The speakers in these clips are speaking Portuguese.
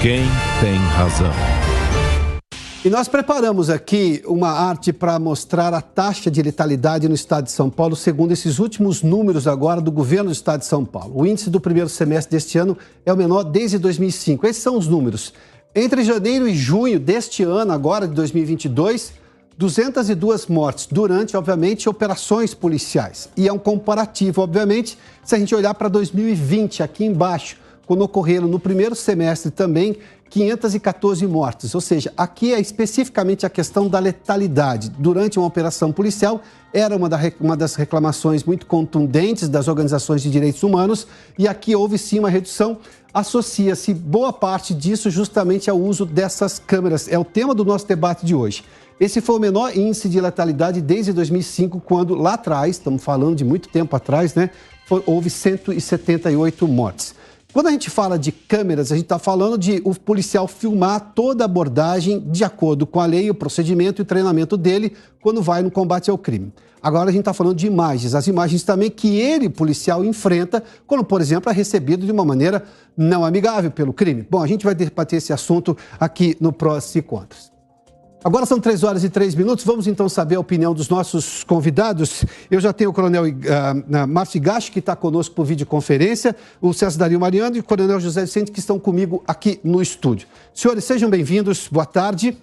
Quem tem razão? E nós preparamos aqui uma arte para mostrar a taxa de letalidade no estado de São Paulo, segundo esses últimos números agora do governo do estado de São Paulo. O índice do primeiro semestre deste ano é o menor desde 2005. Esses são os números. Entre janeiro e junho deste ano, agora de 2022, 202 mortes durante, obviamente, operações policiais. E é um comparativo, obviamente, se a gente olhar para 2020, aqui embaixo, quando ocorreram no primeiro semestre também 514 mortes. Ou seja, aqui é especificamente a questão da letalidade. Durante uma operação policial, era uma das reclamações muito contundentes das organizações de direitos humanos, e aqui houve sim uma redução. Associa-se boa parte disso justamente ao uso dessas câmeras. É o tema do nosso debate de hoje. Esse foi o menor índice de letalidade desde 2005, quando lá atrás, estamos falando de muito tempo atrás, né, houve 178 mortes. Quando a gente fala de câmeras, a gente está falando de o policial filmar toda a abordagem de acordo com a lei, o procedimento e o treinamento dele quando vai no combate ao crime. Agora a gente está falando de imagens, as imagens também que ele, policial, enfrenta quando, por exemplo, é recebido de uma maneira não amigável pelo crime. Bom, a gente vai debater esse assunto aqui no Prós e Contras. Agora são 3h03, vamos então saber a opinião dos nossos convidados. Eu já tenho o Coronel Márcio Higashi, que está conosco por videoconferência, o César Dario Mariano e o Coronel José Vicente, que estão comigo aqui no estúdio. Senhores, sejam bem-vindos, boa tarde.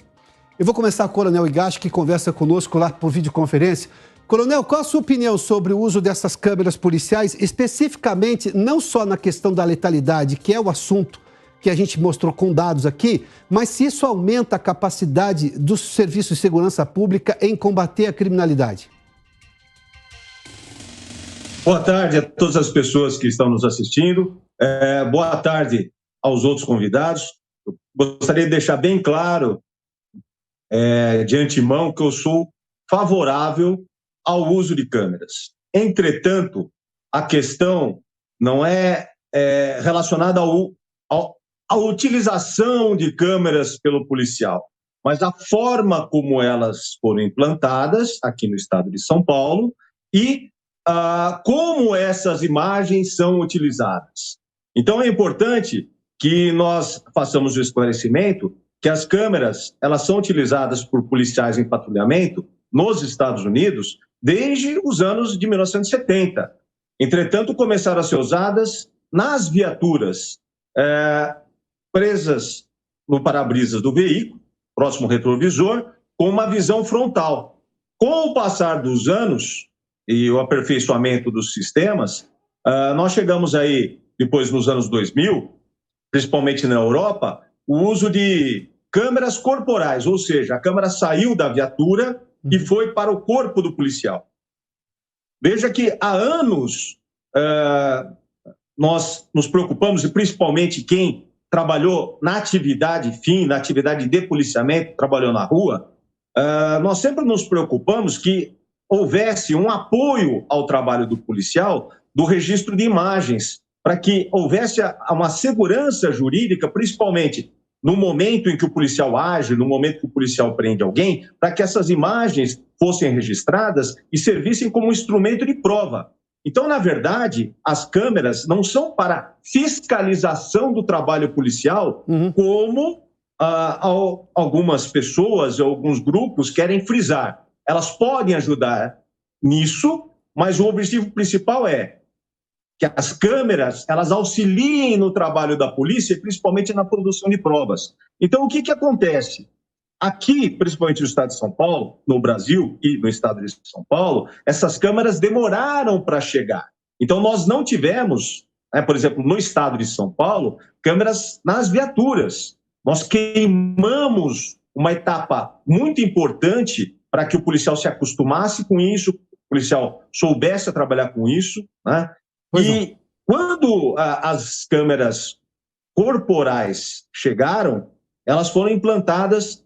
Eu vou começar com o Coronel Higashi, que conversa conosco lá por videoconferência. Coronel, qual a sua opinião sobre o uso dessas câmeras policiais, especificamente não só na questão da letalidade, que é o assunto que a gente mostrou com dados aqui, mas se isso aumenta a capacidade dos serviços de segurança pública em combater a criminalidade? Boa tarde a todas as pessoas que estão nos assistindo. Boa tarde aos outros convidados. Eu gostaria de deixar bem claro, de antemão, que eu sou favorável ao uso de câmeras. Entretanto, a questão não é relacionada a utilização de câmeras pelo policial, mas a forma como elas foram implantadas aqui no estado de São Paulo e como essas imagens são utilizadas. Então é importante que nós façamos o esclarecimento que as câmeras elas são utilizadas por policiais em patrulhamento nos Estados Unidos desde os anos de 1970. Entretanto, começaram a ser usadas nas viaturas presas no para-brisas do veículo, próximo retrovisor, com uma visão frontal. Com o passar dos anos e o aperfeiçoamento dos sistemas, nós chegamos aí, depois nos anos 2000, principalmente na Europa, o uso de câmeras corporais, ou seja, a câmera saiu da viatura e foi para o corpo do policial. Veja que há anos nós nos preocupamos, e principalmente quem trabalhou na atividade fim, na atividade de policiamento, trabalhou na rua, nós sempre nos preocupamos que houvesse um apoio ao trabalho do policial do registro de imagens, para que houvesse uma segurança jurídica, principalmente no momento em que o policial age, no momento que o policial prende alguém, para que essas imagens fossem registradas e servissem como instrumento de prova. Então, na verdade, as câmeras não são para fiscalização do trabalho policial, como algumas pessoas ou alguns grupos querem frisar. Elas podem ajudar nisso, mas o objetivo principal é que as câmeras elas auxiliem no trabalho da polícia, principalmente na produção de provas. Então, o que acontece? Aqui, principalmente no estado de São Paulo, no Brasil e no estado de São Paulo, essas câmeras demoraram para chegar. Então, nós não tivemos, por exemplo, no estado de São Paulo, câmeras nas viaturas. Nós queimamos uma etapa muito importante para que o policial se acostumasse com isso, o policial soubesse trabalhar com isso, né? E quando as câmeras corporais chegaram, elas foram implantadas,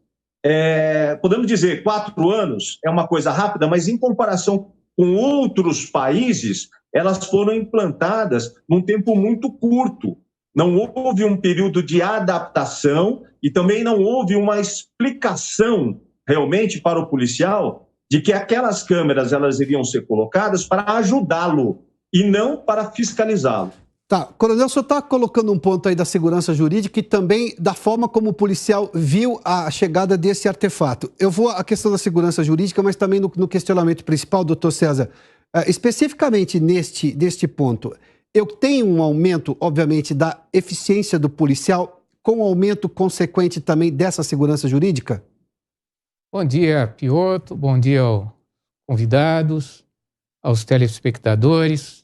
podemos dizer, 4 anos, é uma coisa rápida, mas em comparação com outros países, elas foram implantadas num tempo muito curto. Não houve um período de adaptação e também não houve uma explicação realmente para o policial de que aquelas câmeras elas iriam ser colocadas para ajudá-lo e não para fiscalizá-lo. Tá, Coronel, o senhor está colocando um ponto aí da segurança jurídica e também da forma como o policial viu a chegada desse artefato. Eu vou à questão da segurança jurídica, mas também no questionamento principal, doutor César. Especificamente neste ponto, eu tenho um aumento, obviamente, da eficiência do policial com um aumento consequente também dessa segurança jurídica? Bom dia, Piotr. Bom dia aos convidados, aos telespectadores.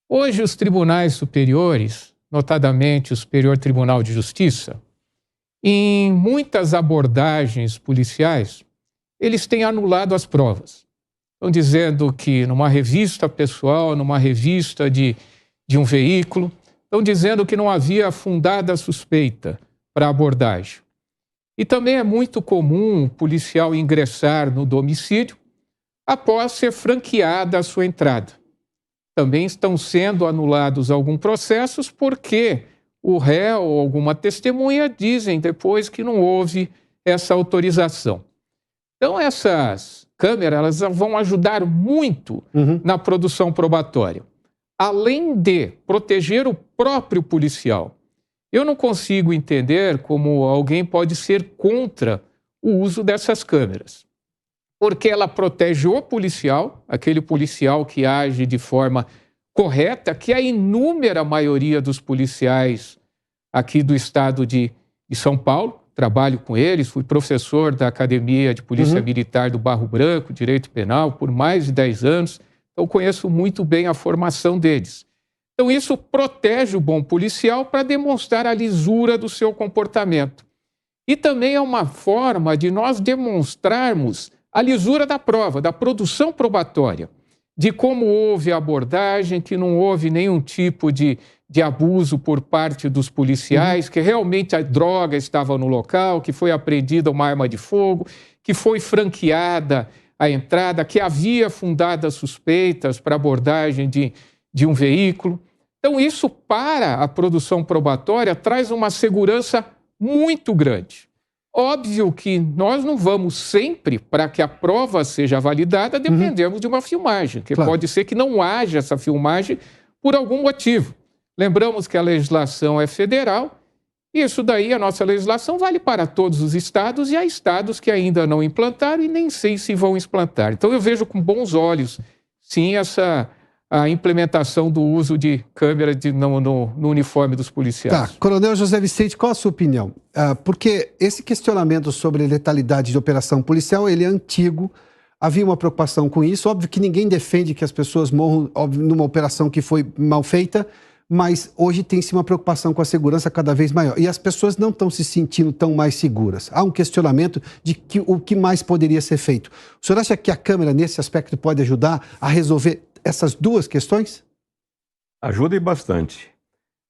Hoje, os tribunais superiores, notadamente o Superior Tribunal de Justiça, em muitas abordagens policiais, eles têm anulado as provas. Estão dizendo que numa revista pessoal, numa revista de um veículo, estão dizendo que não havia fundada suspeita para abordagem. E também é muito comum o policial ingressar no domicílio após ser franqueada a sua entrada. Também estão sendo anulados alguns processos porque o réu ou alguma testemunha dizem depois que não houve essa autorização. Então, essas câmeras elas vão ajudar muito na produção probatória. Além de proteger o próprio policial, eu não consigo entender como alguém pode ser contra o uso dessas câmeras. Porque ela protege o policial, aquele policial que age de forma correta, que a inúmera maioria dos policiais aqui do estado de São Paulo, trabalho com eles, fui professor da Academia de Polícia Militar do Barro Branco, Direito Penal, por mais de 10 anos, então conheço muito bem a formação deles. Então isso protege o bom policial para demonstrar a lisura do seu comportamento. E também é uma forma de nós demonstrarmos a lisura da prova, da produção probatória, de como houve abordagem, que não houve nenhum tipo de abuso por parte dos policiais, que realmente a droga estava no local, que foi apreendida uma arma de fogo, que foi franqueada a entrada, que havia fundadas suspeitas para abordagem de um veículo. Então, isso para a produção probatória traz uma segurança muito grande. Óbvio que nós não vamos sempre, para que a prova seja validada, dependemos de uma filmagem, que pode ser que não haja essa filmagem por algum motivo. Lembramos que a legislação é federal, e isso daí, a nossa legislação, vale para todos os estados, e há estados que ainda não implantaram e nem sei se vão implantar. Então eu vejo com bons olhos, sim, a implementação do uso de câmera no uniforme dos policiais. Tá, Coronel José Vicente, qual a sua opinião? Porque esse questionamento sobre letalidade de operação policial, ele é antigo, havia uma preocupação com isso, óbvio que ninguém defende que as pessoas morram numa operação que foi mal feita, mas hoje tem-se uma preocupação com a segurança cada vez maior. E as pessoas não estão se sentindo tão mais seguras. Há um questionamento de o que mais poderia ser feito. O senhor acha que a câmera, nesse aspecto, pode ajudar a resolver essas duas questões? Ajuda e bastante.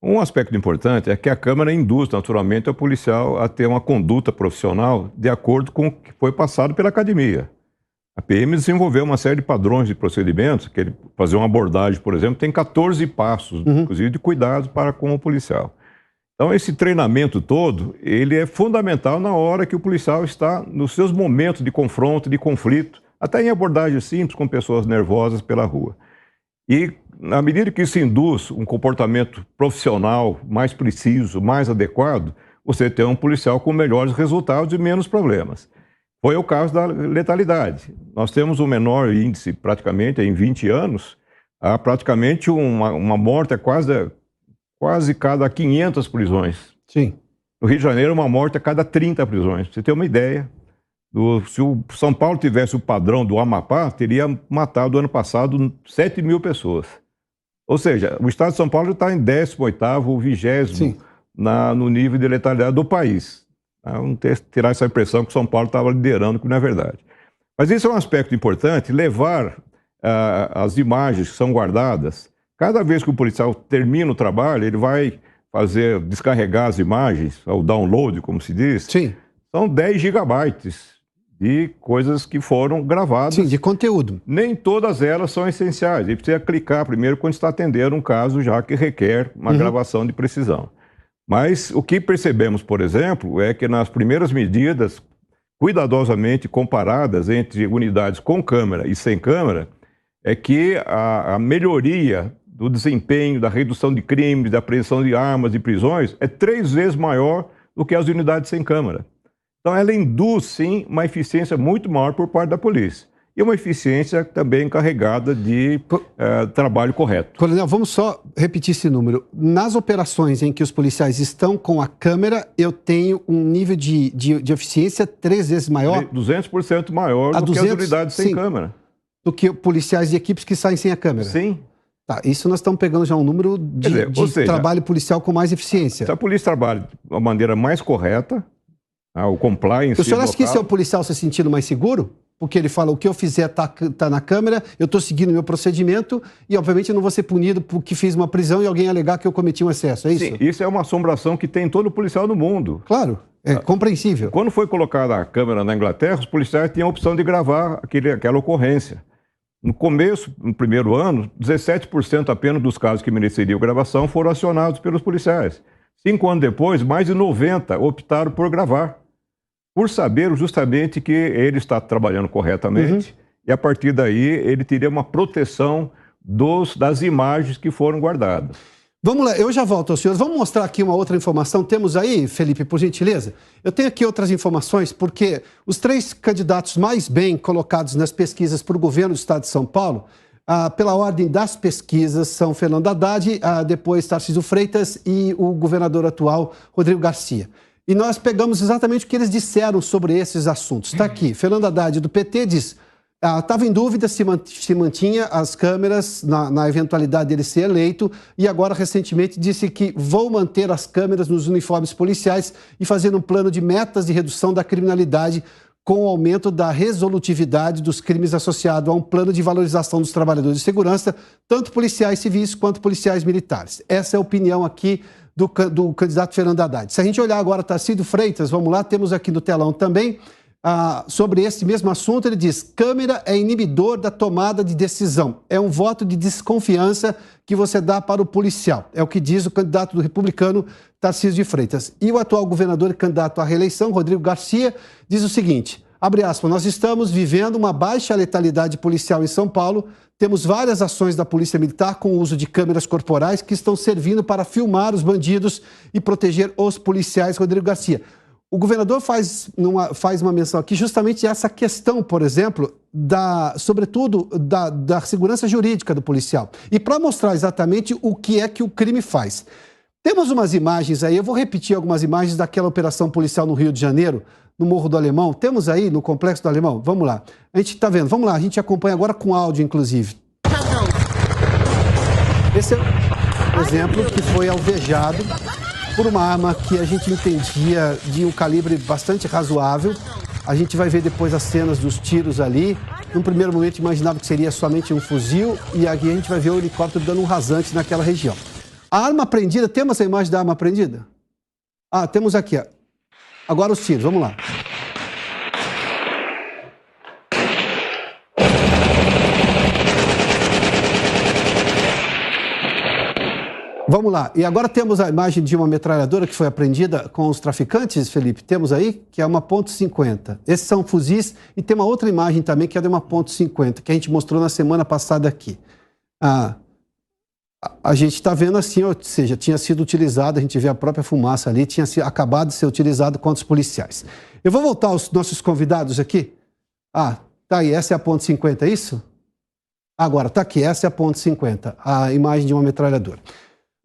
Um aspecto importante é que a câmera induz, naturalmente, o policial a ter uma conduta profissional de acordo com o que foi passado pela academia. A PM desenvolveu uma série de padrões de procedimentos, que ele fazer uma abordagem, por exemplo, tem 14 passos, inclusive de cuidados para com o policial. Então, esse treinamento todo, ele é fundamental na hora que o policial está nos seus momentos de confronto, de conflito, até em abordagem simples com pessoas nervosas pela rua. E, na medida que isso induz um comportamento profissional mais preciso, mais adequado, você tem um policial com melhores resultados e menos problemas. Foi o caso da letalidade. Nós temos o menor índice, praticamente, em 20 anos, há praticamente uma morte a quase cada 500 prisões. Sim. No Rio de Janeiro, uma morte a cada 30 prisões. Pra você ter uma ideia, se o São Paulo tivesse o padrão do Amapá, teria matado, ano passado, 7 mil pessoas. Ou seja, o estado de São Paulo está em 18º ou 20º no nível de letalidade do país. Não tirar essa impressão que São Paulo estava liderando, que não é verdade. Mas isso é um aspecto importante, levar as imagens que são guardadas. Cada vez que o policial termina o trabalho, ele vai descarregar as imagens, o download, como se diz. Sim. São 10 gigabytes de coisas que foram gravadas. Sim, de conteúdo. Nem todas elas são essenciais. Ele precisa clicar primeiro quando está atendendo um caso já que requer uma gravação de precisão. Mas o que percebemos, por exemplo, é que nas primeiras medidas, cuidadosamente comparadas entre unidades com câmera e sem câmera, é que a melhoria do desempenho, da redução de crimes, da apreensão de armas e prisões, é 3 vezes maior do que as unidades sem câmara. Então, ela induz, sim, uma eficiência muito maior por parte da polícia. E uma eficiência também encarregada de trabalho correto. Coronel, vamos só repetir esse número. Nas operações em que os policiais estão com a câmera, eu tenho um nível de eficiência 3 vezes maior? 200% maior do que as unidades sem câmera. Do que policiais de equipes que saem sem a câmera? Sim. Tá, isso nós estamos pegando já um número de trabalho policial com mais eficiência. Se a polícia trabalha de uma maneira mais correta, o compliance... O senhor acha que isso é o policial se sentindo mais seguro? Porque ele fala, o que eu fizer tá na câmera, eu estou seguindo o meu procedimento e, obviamente, eu não vou ser punido porque fiz uma prisão e alguém alegar que eu cometi um excesso, é isso? Sim, isso é uma assombração que tem todo policial no mundo. Claro, é compreensível. Quando foi colocada a câmera na Inglaterra, os policiais tinham a opção de gravar aquela ocorrência. No começo, no primeiro ano, 17% apenas dos casos que mereceriam gravação foram acionados pelos policiais. 5 anos depois, mais de 90% optaram por gravar, por saber justamente que ele está trabalhando corretamente e, a partir daí, ele teria uma proteção das imagens que foram guardadas. Vamos lá, eu já volto aos senhores. Vamos mostrar aqui uma outra informação. Temos aí, Felipe, por gentileza? Eu tenho aqui outras informações, porque os 3 candidatos mais bem colocados nas pesquisas para o governo do estado de São Paulo, pela ordem das pesquisas, são Fernando Haddad, depois Tarcísio Freitas e o governador atual, Rodrigo Garcia. E nós pegamos exatamente o que eles disseram sobre esses assuntos. Está aqui, Fernando Haddad, do PT, diz... Estava em dúvida se mantinha as câmeras na eventualidade dele ser eleito e agora, recentemente, disse que vou manter as câmeras nos uniformes policiais e fazer um plano de metas de redução da criminalidade com o aumento da resolutividade dos crimes associado a um plano de valorização dos trabalhadores de segurança, tanto policiais civis quanto policiais militares. Essa é a opinião aqui do candidato Fernando Haddad. Se a gente olhar agora Tarcísio Freitas, vamos lá, temos aqui no telão também... sobre esse mesmo assunto, ele diz: câmera é inibidor da tomada de decisão. É um voto de desconfiança que você dá para o policial. É o que diz o candidato do republicano Tarcísio de Freitas. E o atual governador e candidato à reeleição, Rodrigo Garcia, diz o seguinte, abre aspas, nós estamos vivendo uma baixa letalidade policial em São Paulo, temos várias ações da Polícia Militar com o uso de câmeras corporais que estão servindo para filmar os bandidos e proteger os policiais, Rodrigo Garcia. O governador faz uma menção aqui justamente essa questão, por exemplo, sobretudo da segurança jurídica do policial. E para mostrar exatamente o que é que o crime faz. Temos umas imagens aí, eu vou repetir algumas imagens daquela operação policial no Rio de Janeiro, no Morro do Alemão. Temos aí no Complexo do Alemão? Vamos lá. A gente está vendo, vamos lá, a gente acompanha agora com áudio, inclusive. Esse é um exemplo que foi alvejado por uma arma que a gente entendia de um calibre bastante razoável. A gente vai ver depois as cenas dos tiros ali. Num primeiro momento imaginava que seria somente um fuzil e aqui a gente vai ver o helicóptero dando um rasante naquela região. A arma apreendida, temos a imagem da arma apreendida? Temos aqui. Agora os tiros, vamos lá. Vamos lá. E agora temos a imagem de uma metralhadora que foi apreendida com os traficantes, Felipe. Temos aí, que é uma .50. Esses são fuzis. E tem uma outra imagem também, que é de uma .50, que a gente mostrou na semana passada aqui. A gente está vendo assim, ou seja, tinha sido utilizado, a gente vê a própria fumaça ali, tinha acabado de ser utilizado contra os policiais. Eu vou voltar aos nossos convidados aqui. Tá aí, essa é a .50, é isso? Agora, tá aqui, essa é a .50, a imagem de uma metralhadora.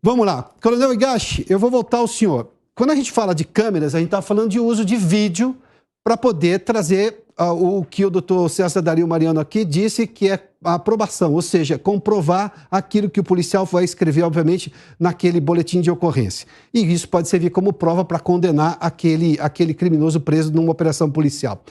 Vamos lá. Coronel Higashi, eu vou voltar ao senhor. Quando a gente fala de câmeras, a gente está falando de uso de vídeo para poder trazer o que o doutor César Dario Mariano aqui disse, que é a aprovação, ou seja, comprovar aquilo que o policial vai escrever, obviamente, naquele boletim de ocorrência. E isso pode servir como prova para condenar aquele criminoso preso numa operação policial.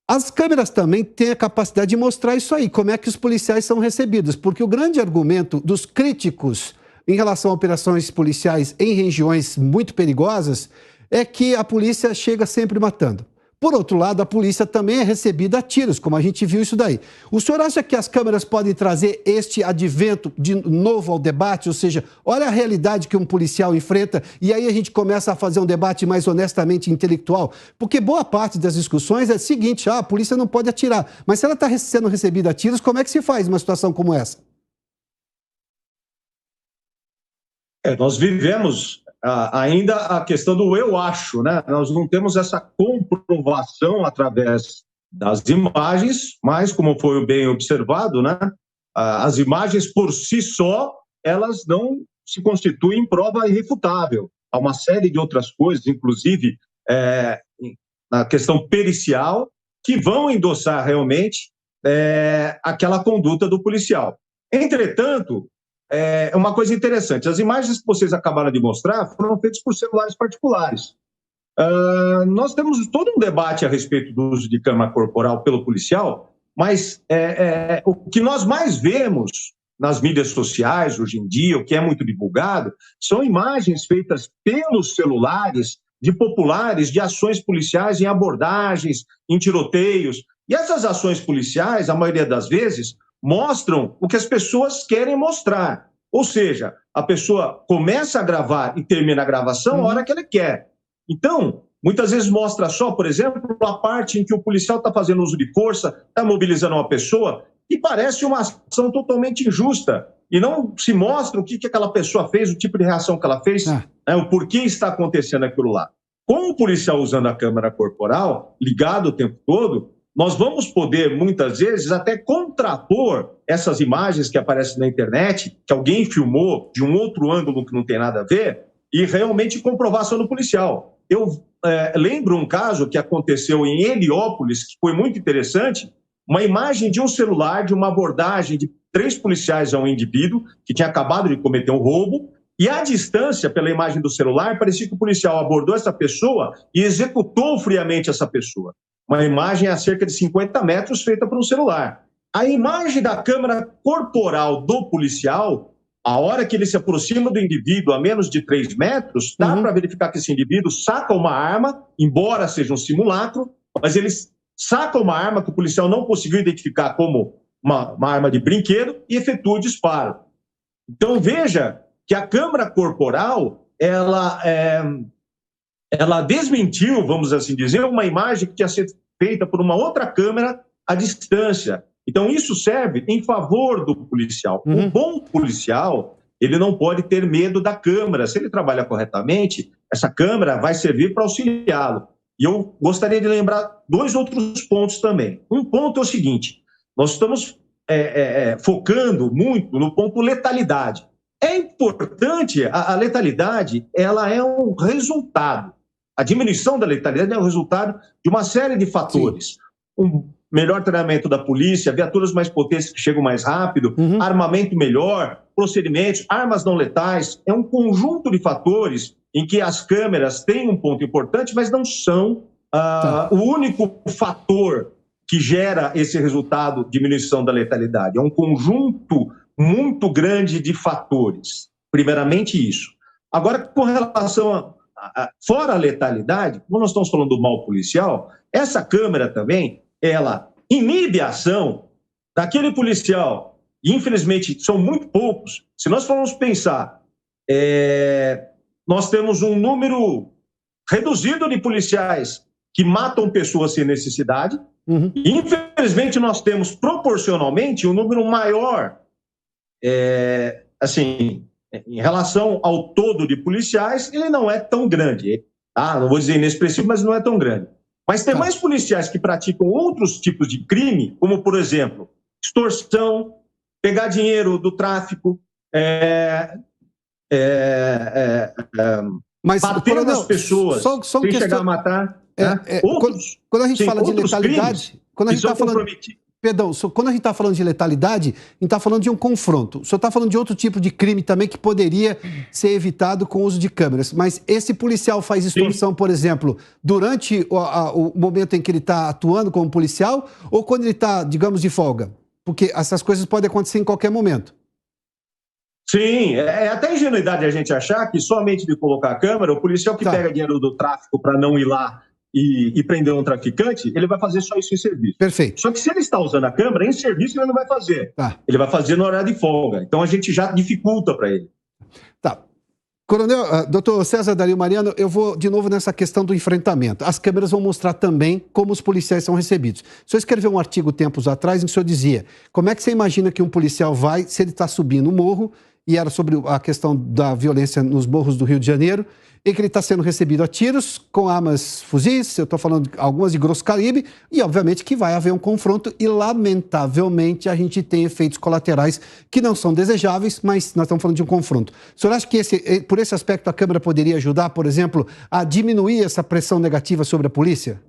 As câmeras também têm a capacidade de mostrar isso aí, como é que os policiais são recebidos, porque o grande argumento dos críticos em relação a operações policiais em regiões muito perigosas, é que a polícia chega sempre matando. Por outro lado, a polícia também é recebida a tiros, como a gente viu isso daí. O senhor acha que as câmeras podem trazer este advento de novo ao debate? Ou seja, olha a realidade que um policial enfrenta e aí a gente começa a fazer um debate mais honestamente intelectual? Porque boa parte das discussões é a seguinte, a polícia não pode atirar. Mas se ela está sendo recebida a tiros, como é que se faz uma situação como essa? Nós vivemos ainda a questão do eu acho, né? Nós não temos essa comprovação através das imagens, mas, como foi bem observado, né? As imagens por si só, elas não se constituem prova irrefutável. Há uma série de outras coisas, inclusive na questão pericial, que vão endossar realmente aquela conduta do policial. Entretanto, é uma coisa interessante, as imagens que vocês acabaram de mostrar foram feitas por celulares particulares. Nós temos todo um debate a respeito do uso de câmera corporal pelo policial, mas o que nós mais vemos nas mídias sociais hoje em dia, o que é muito divulgado, são imagens feitas pelos celulares de populares de ações policiais em abordagens, em tiroteios. E essas ações policiais, a maioria das vezes, mostram o que as pessoas querem mostrar. Ou seja, a pessoa começa a gravar e termina a gravação a hora que ela quer. Então, muitas vezes mostra só, por exemplo, a parte em que o policial está fazendo uso de força, está mobilizando uma pessoa, e parece uma ação totalmente injusta. E não se mostra o que aquela pessoa fez, o tipo de reação que ela fez, o porquê está acontecendo aquilo lá. Com o policial usando a câmera corporal, ligado o tempo todo, nós vamos poder, muitas vezes, até contrapor essas imagens que aparecem na internet, que alguém filmou de um outro ângulo que não tem nada a ver, e realmente comprovar a ação do policial. Eu lembro um caso que aconteceu em Heliópolis, que foi muito interessante, uma imagem de um celular, de uma abordagem de 3 policiais a um indivíduo que tinha acabado de cometer um roubo, e à distância, pela imagem do celular, parecia que o policial abordou essa pessoa e executou friamente essa pessoa. Uma imagem a cerca de 50 metros feita por um celular. A imagem da câmera corporal do policial, a hora que ele se aproxima do indivíduo a menos de 3 metros, dá para verificar que esse indivíduo saca uma arma, embora seja um simulacro, mas ele saca uma arma que o policial não conseguiu identificar como uma arma de brinquedo e efetua o disparo. Então veja que a câmera corporal, ela desmentiu, vamos assim dizer, uma imagem que tinha sido feita por uma outra câmera à distância. Então, isso serve em favor do policial. O bom policial, ele não pode ter medo da câmera. Se ele trabalha corretamente, essa câmera vai servir para auxiliá-lo. E eu gostaria de lembrar 2 outros pontos também. Um ponto é o seguinte, nós estamos focando muito no ponto letalidade. É importante, a letalidade, ela é um resultado. A diminuição da letalidade é o resultado de uma série de fatores. Sim. Um melhor treinamento da polícia, viaturas mais potentes que chegam mais rápido, armamento melhor, procedimentos, armas não letais. É um conjunto de fatores em que as câmeras têm um ponto importante, mas não são o único fator que gera esse resultado de diminuição da letalidade. É um conjunto muito grande de fatores. Primeiramente isso. Agora, com relação fora a letalidade, como nós estamos falando do mal policial, essa câmera também, ela inibe a ação daquele policial. E, infelizmente, são muito poucos. Se nós formos pensar, nós temos um número reduzido de policiais que matam pessoas sem necessidade. E, infelizmente, nós temos proporcionalmente um número maior, em relação ao todo de policiais, ele não é tão grande. Não vou dizer inexpressivo, mas não é tão grande. Mas tem mais policiais que praticam outros tipos de crime, como, por exemplo, extorsão, pegar dinheiro do tráfico, bater nas pessoas, sem chegar a matar. Quando a gente fala de letalidade, quando a gente está falando... Perdão, quando a gente está falando de letalidade, a gente está falando de um confronto. O senhor está falando de outro tipo de crime também que poderia ser evitado com o uso de câmeras. Mas esse policial faz extorsão, por exemplo, durante o momento em que ele está atuando como policial ou quando ele está, digamos, de folga? Porque essas coisas podem acontecer em qualquer momento. Sim, é até ingenuidade a gente achar que somente de colocar a câmera, o policial que pega dinheiro do tráfico para não ir lá e prender um traficante, ele vai fazer só isso em serviço. Perfeito. Só que se ele está usando a câmera, em serviço ele não vai fazer. Ele vai fazer no horário de folga. Então a gente já dificulta para ele. Tá. Coronel, doutor César Dario Mariano, eu vou de novo nessa questão do enfrentamento. As câmeras vão mostrar também como os policiais são recebidos. O senhor escreveu um artigo tempos atrás em que o senhor dizia: como é que você imagina que um policial vai, se ele está subindo o morro e era sobre a questão da violência nos morros do Rio de Janeiro, em que ele está sendo recebido a tiros com armas fuzis, eu estou falando de algumas de grosso calibre, e obviamente que vai haver um confronto e, lamentavelmente, a gente tem efeitos colaterais que não são desejáveis, mas nós estamos falando de um confronto. O senhor acha que por esse aspecto a Câmara poderia ajudar, por exemplo, a diminuir essa pressão negativa sobre a polícia?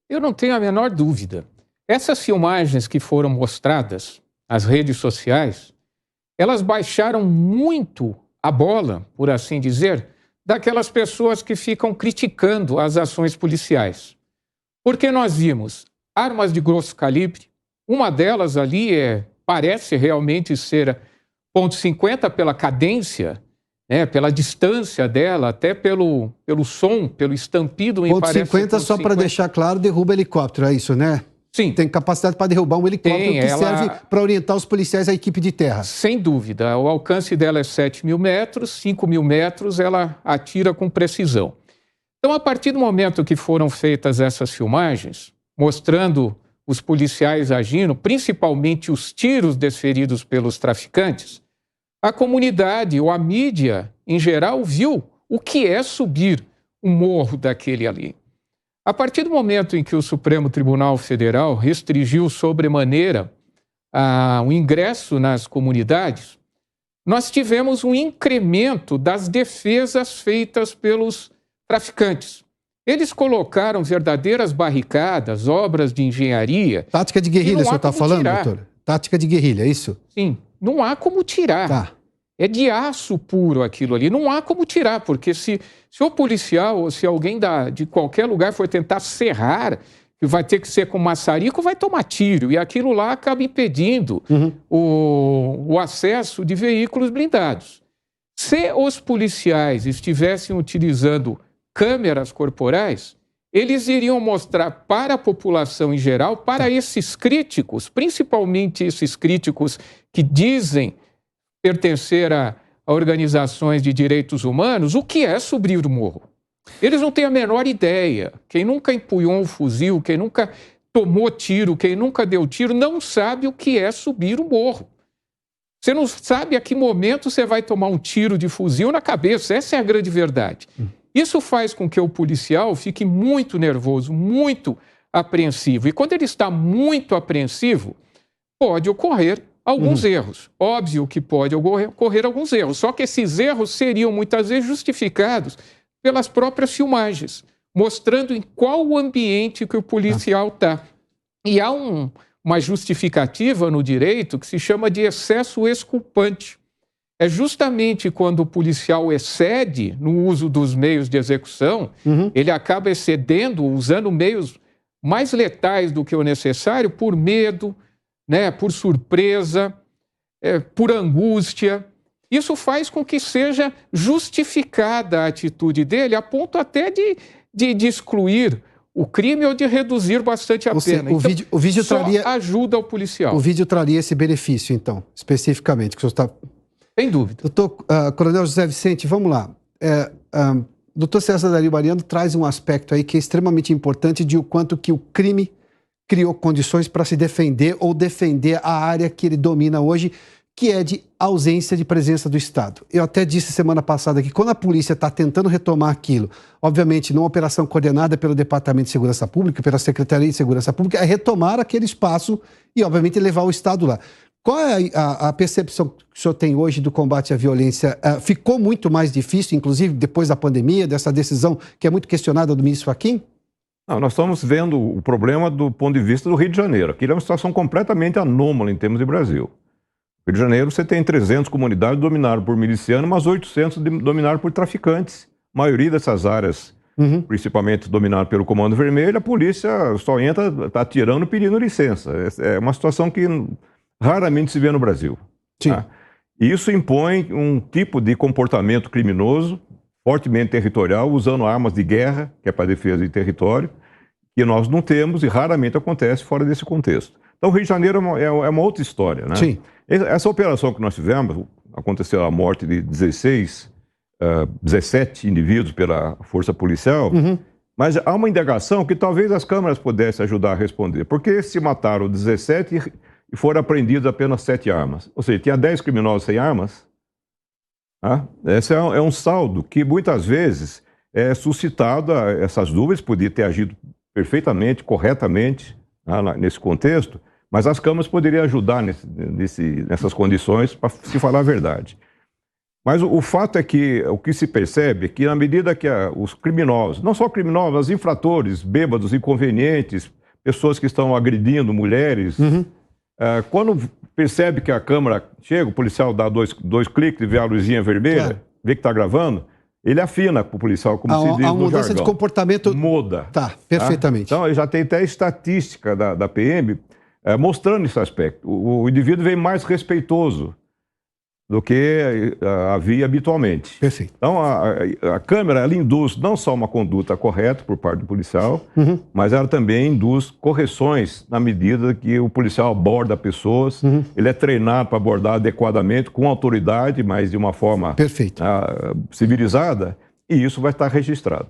Eu não tenho a menor dúvida. Essas filmagens que foram mostradas nas redes sociais, elas baixaram muito a bola, por assim dizer, daquelas pessoas que ficam criticando as ações policiais. Porque nós vimos armas de grosso calibre, uma delas ali parece realmente ser .50 pela cadência, né, pela distância dela, até pelo som, pelo estampido. .50, só para deixar claro, derruba helicóptero, é isso, né? Sim. Tem capacidade para derrubar um helicóptero que serve para orientar os policiais à equipe de terra. Sem dúvida. O alcance dela é 7.000 metros, 5.000 metros, ela atira com precisão. Então, a partir do momento que foram feitas essas filmagens, mostrando os policiais agindo, principalmente os tiros desferidos pelos traficantes, a comunidade ou a mídia, em geral, viu o que é subir um morro daquele ali. A partir do momento em que o Supremo Tribunal Federal restringiu sobremaneira o ingresso nas comunidades, nós tivemos um incremento das defesas feitas pelos traficantes. Eles colocaram verdadeiras barricadas, obras de engenharia. Tática de guerrilha, o senhor está falando, doutor? Tática de guerrilha, é isso? Sim, não há como tirar. Tá. É de aço puro aquilo ali. Não há como tirar, porque se o policial ou se alguém de qualquer lugar for tentar serrar, que vai ter que ser com maçarico, vai tomar tiro. E aquilo lá acaba impedindo o acesso de veículos blindados. Se os policiais estivessem utilizando câmeras corporais, eles iriam mostrar para a população em geral, para esses críticos, principalmente esses críticos que dizem pertencer a organizações de direitos humanos, o que é subir o morro. Eles não têm a menor ideia. Quem nunca empunhou um fuzil, quem nunca tomou tiro, quem nunca deu tiro, não sabe o que é subir o morro. Você não sabe a que momento você vai tomar um tiro de fuzil na cabeça. Essa é a grande verdade. Isso faz com que o policial fique muito nervoso, muito apreensivo. E quando ele está muito apreensivo, pode ocorrer alguns erros. Óbvio que pode ocorrer alguns erros, só que esses erros seriam muitas vezes justificados pelas próprias filmagens, mostrando em qual ambiente que o policial está. E há uma justificativa no direito que se chama de excesso exculpante. É justamente quando o policial excede no uso dos meios de execução, ele acaba excedendo, usando meios mais letais do que o necessário por medo, né, por surpresa, por angústia. Isso faz com que seja justificada a atitude dele, a ponto até de excluir o crime ou de reduzir bastante a pena. O vídeo só traria, ajuda o policial. O vídeo traria esse benefício, então, especificamente, que o senhor está... Sem dúvida. Doutor Coronel José Vicente, vamos lá. Doutor César Dario Mariano traz um aspecto aí que é extremamente importante de o quanto que o crime criou condições para se defender ou defender a área que ele domina hoje, que é de ausência de presença do Estado. Eu até disse semana passada que quando a polícia está tentando retomar aquilo, obviamente numa operação coordenada pelo Departamento de Segurança Pública, pela Secretaria de Segurança Pública, é retomar aquele espaço e, obviamente, levar o Estado lá. Qual é a percepção que o senhor tem hoje do combate à violência? Ficou muito mais difícil, inclusive depois da pandemia, dessa decisão que é muito questionada do ministro Fachin? Não, nós estamos vendo o problema do ponto de vista do Rio de Janeiro. Aquilo é uma situação completamente anômala em termos de Brasil. No Rio de Janeiro você tem 300 comunidades dominadas por milicianos, mas 800 dominadas por traficantes. A maioria dessas áreas, principalmente dominadas pelo Comando Vermelho, a polícia só entra atirando pedindo licença. É uma situação que raramente se vê no Brasil. Sim. Tá? E isso impõe um tipo de comportamento criminoso, fortemente territorial, usando armas de guerra, que é para defesa de território, que nós não temos e raramente acontece fora desse contexto. Então, o Rio de Janeiro é uma outra história, né? Sim. Essa operação que nós tivemos, aconteceu a morte de 17 indivíduos pela força policial, mas há uma indagação que talvez as câmaras pudessem ajudar a responder. Porque se mataram 17 e foram apreendidas apenas 7 armas? Ou seja, tinha 10 criminosos sem armas, Tá? Esse é um saldo que muitas vezes é suscitado essas dúvidas, podia ter agido perfeitamente, corretamente, tá, nesse contexto, mas as câmaras poderiam ajudar nessas condições, para se falar a verdade. Mas o fato é que o que se percebe é que, na medida que os criminosos, não só criminosos, mas infratores, bêbados, inconvenientes, pessoas que estão agredindo mulheres, quando percebe que a câmera chega, o policial dá dois cliques, vê a luzinha vermelha, vê que está gravando, ele afina para o policial, como se diz no jargão. A mudança de comportamento muda. Tá, perfeitamente. Tá? Então, já tem até estatística da PM mostrando esse aspecto. O indivíduo vem mais respeitoso do que havia habitualmente. Perfeito. Então, a câmera, ela induz não só uma conduta correta por parte do policial, mas ela também induz correções na medida que o policial aborda pessoas, ele é treinado para abordar adequadamente, com autoridade, mas de uma forma civilizada, e isso vai estar registrado.